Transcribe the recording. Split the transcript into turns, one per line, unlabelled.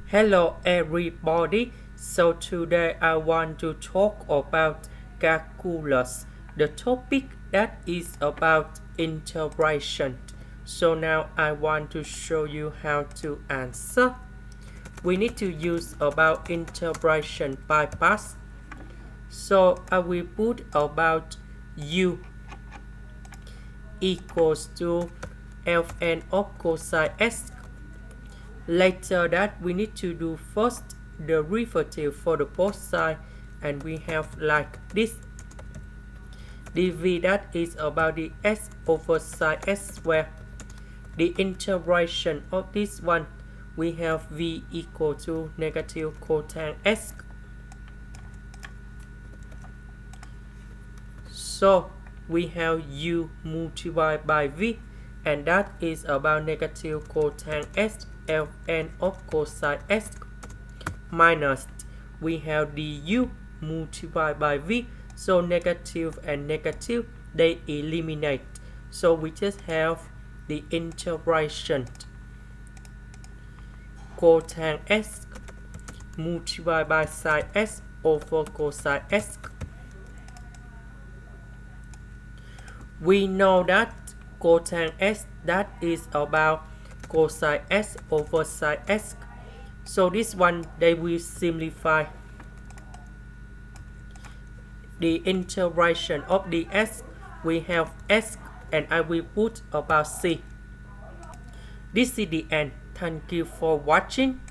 Hello everybody, so today I want to talk about calculus, the topic that is about integration. So now I want to show you how to answer. We need to use about integration by parts. So I will put about u equals to Fn of cosine x. Later that we need to do first the derivative for the both side, and we have like this dv that is about the s over sine s squared. The integration of this one, we have v equal to negative cosine s. So we have u multiplied by v, and that is about negative cosine s Fn of cosine s minus we have du multiplied by v, so negative and negative they eliminate, so we just have the integration cosine s multiplied by sine s over cosine s. We know that cosine s that is about cosine s over sine s, so this one they will simplify the integration of the s. We have s and I will put about c. This is the end. Thank you for watching.